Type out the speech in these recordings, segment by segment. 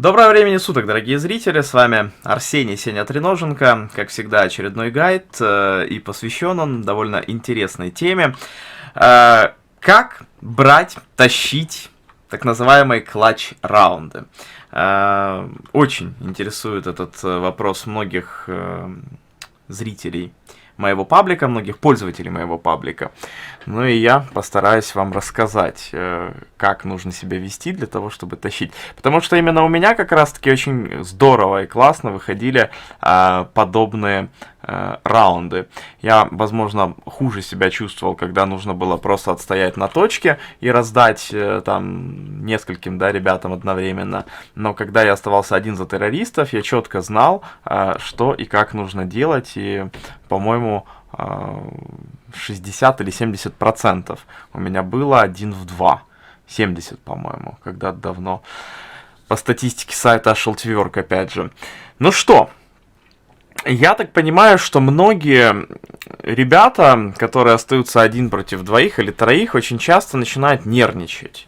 Доброго времени суток, дорогие зрители, с вами Арсений Сеня Треноженко, как всегда очередной гайд, и посвящен он довольно интересной теме, как брать, тащить так называемые клатч-раунды. Очень интересует этот вопрос многих зрителей моего паблика, многих пользователей моего паблика. Ну и я постараюсь вам рассказать, как нужно себя вести для того, чтобы тащить. Потому что именно у меня как раз-таки очень здорово и классно выходили подобные раунды. Я, возможно, хуже себя чувствовал, когда нужно было просто отстоять на точке и раздать там нескольким, ребятам одновременно. Но когда я оставался один за террористов, я четко знал, что и как нужно делать. И, по-моему, 60 или 70% у меня было 1 в 2. 70, по-моему, когда-то давно. По статистике сайта Ashel опять же. Ну что? Я так понимаю, что многие ребята, которые остаются один против двоих или троих, очень часто начинают нервничать.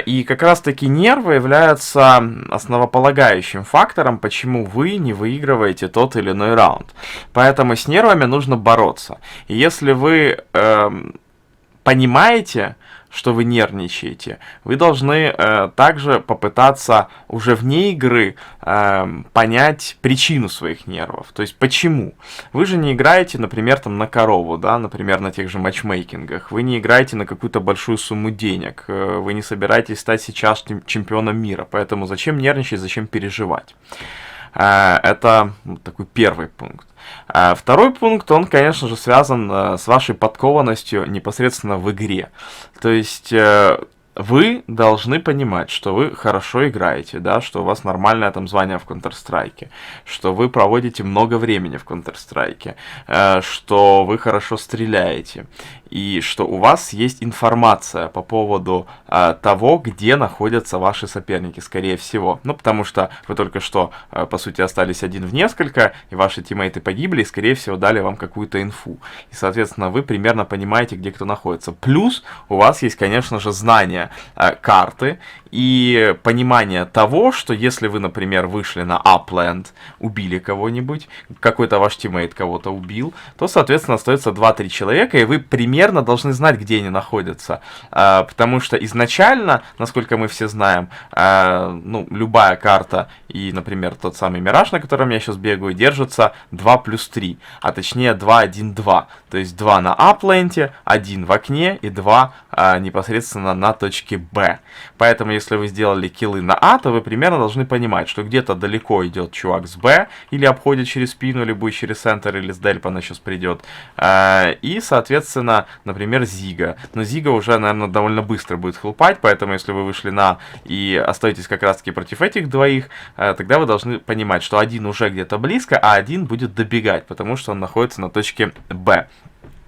И как раз таки нервы являются основополагающим фактором, почему вы не выигрываете тот или иной раунд. Поэтому с нервами нужно бороться. И если вы понимаете, что вы нервничаете, вы должны также попытаться уже вне игры понять причину своих нервов. То есть почему. Вы же не играете, например, там на корову, например, на тех же матчмейкингах. Вы не играете на какую-то большую сумму денег. Вы не собираетесь стать сейчас чемпионом мира. Поэтому зачем нервничать, зачем переживать? Это такой первый пункт. Второй пункт, он, конечно же, связан с вашей подкованностью непосредственно в игре. То есть вы должны понимать, что вы хорошо играете, что у вас нормальное там звание в Counter-Strike, что вы проводите много времени в Counter-Strike, что вы хорошо стреляете, и что у вас есть информация по поводу того, где находятся ваши соперники, скорее всего. Ну, потому что вы только что, по сути, остались один в несколько, и ваши тиммейты погибли, и, скорее всего, дали вам какую-то инфу. И, соответственно, вы примерно понимаете, где кто находится. Плюс у вас есть, конечно же, знание карты и понимание того, что если вы, например, вышли на Upland, убили кого-нибудь, какой-то ваш тиммейт кого-то убил, то, соответственно, остается 2-3 человека, и вы примерно должны знать, где они находятся. Потому что изначально, насколько мы все знаем, любая карта и, например, тот самый Мираж, на котором я сейчас бегаю, держится 2+3, а точнее 2-1-2. То есть 2 на Upland, 1 в окне и 2 непосредственно на точке Б. Поэтому, если вы сделали киллы на А, то вы примерно должны понимать, что где-то далеко идет чувак с Б, или обходит через спину, или будет через центр, или с Дельпа она сейчас придет. И, соответственно, например, Зига. Но Зига уже, наверное, довольно быстро будет хлопать, поэтому, если вы вышли на и остаетесь как раз-таки против этих двоих, тогда вы должны понимать, что один уже где-то близко, а один будет добегать, потому что он находится на точке Б.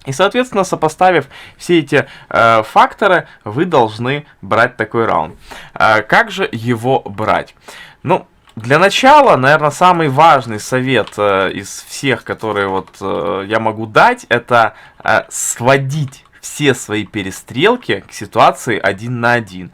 И, соответственно, сопоставив все эти факторы, вы должны брать такой раунд. Как же его брать? Ну, для начала, наверное, самый важный совет из всех, которые я могу дать, это сводить все свои перестрелки к ситуации 1 на 1.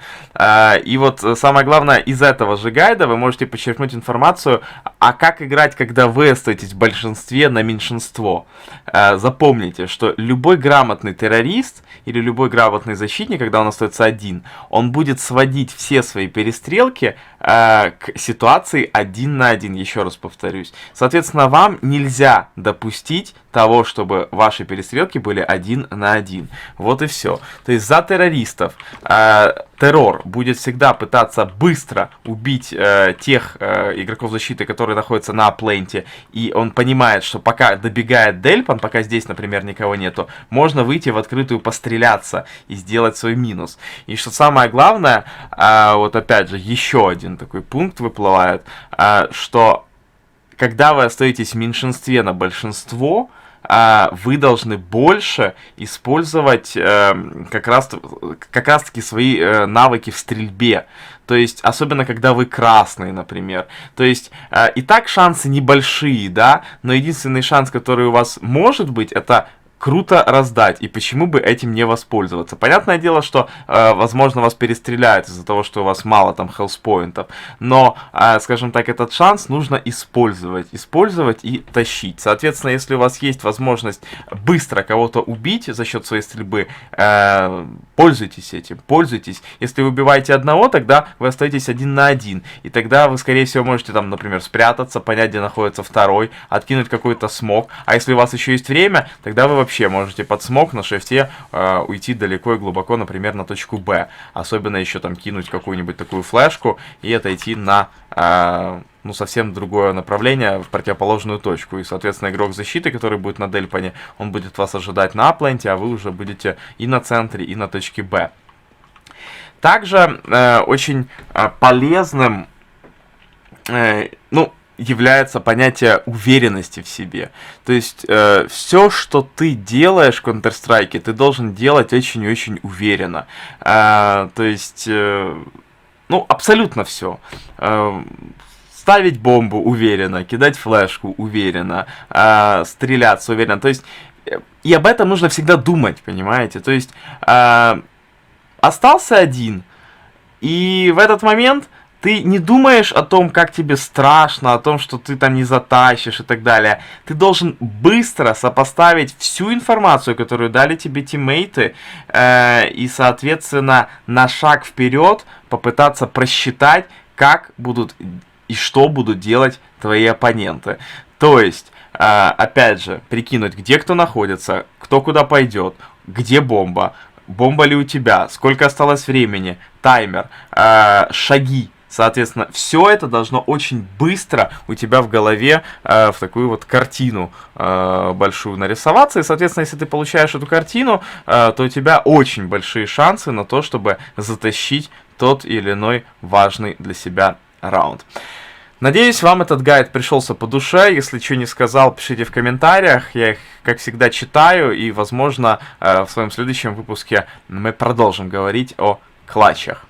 И самое главное, из этого же гайда вы можете подчеркнуть информацию, а как играть, когда вы остаетесь в большинстве на меньшинство. Запомните, что любой грамотный террорист или любой грамотный защитник, когда он остается один, он будет сводить все свои перестрелки к ситуации 1 на 1, еще раз повторюсь. Соответственно, вам нельзя допустить того, чтобы ваши перестрелки были 1 на 1. Вот и все. То есть за террористов террор будет всегда пытаться быстро убить тех игроков защиты, которые находятся на пленте, и он понимает, что пока добегает Дельпан, пока здесь, например, никого нету, можно выйти в открытую, постреляться и сделать свой минус. И что самое главное, опять же, еще один такой пункт выплывает, что когда вы остаетесь в меньшинстве на большинство, вы должны больше использовать как раз-таки свои навыки в стрельбе. То есть, особенно когда вы красный, например. То есть, и так шансы небольшие, но единственный шанс, который у вас может быть, это круто раздать, и почему бы этим не воспользоваться. Понятное дело, что, возможно, вас перестреляют из-за того, что у вас мало там хелспоинтов, но, скажем так, этот шанс нужно использовать и тащить. Соответственно, если у вас есть возможность быстро кого-то убить за счет своей стрельбы, пользуйтесь этим, пользуйтесь. Если вы убиваете одного, тогда вы остаетесь 1 на 1, и тогда вы, скорее всего, можете там, например, спрятаться, понять, где находится второй, откинуть какой-то смог, а если у вас еще есть время, тогда вы вообще можете под смог на шифте уйти далеко и глубоко, например, на точку Б. Особенно еще там кинуть какую-нибудь такую флешку и отойти на ну, совсем другое направление, в противоположную точку. И, соответственно, игрок защиты, который будет на Дельпане, он будет вас ожидать на апленте, а вы уже будете и на центре, и на точке Б. Также очень полезным, ну, является понятие уверенности в себе. То есть, все, что ты делаешь в Counter-Strike, ты должен делать очень-очень уверенно. То есть, ну, абсолютно все. Ставить бомбу уверенно, кидать флешку уверенно, стреляться уверенно. То есть, и об этом нужно всегда думать, понимаете? То есть, остался один, и в этот момент ты не думаешь о том, как тебе страшно, о том, что ты там не затащишь и так далее. Ты должен быстро сопоставить всю информацию, которую дали тебе тиммейты, и, соответственно, на шаг вперед попытаться просчитать, как будут и что будут делать твои оппоненты. То есть, опять же, прикинуть, где кто находится, кто куда пойдет, где бомба, бомба ли у тебя, сколько осталось времени, таймер, шаги. Соответственно, все это должно очень быстро у тебя в голове в такую вот картину большую нарисоваться. И, соответственно, если ты получаешь эту картину, то у тебя очень большие шансы на то, чтобы затащить тот или иной важный для себя раунд. Надеюсь, вам этот гайд пришелся по душе. Если что не сказал, пишите в комментариях. Я их, как всегда, читаю. И, возможно, в своем следующем выпуске мы продолжим говорить о клатчах.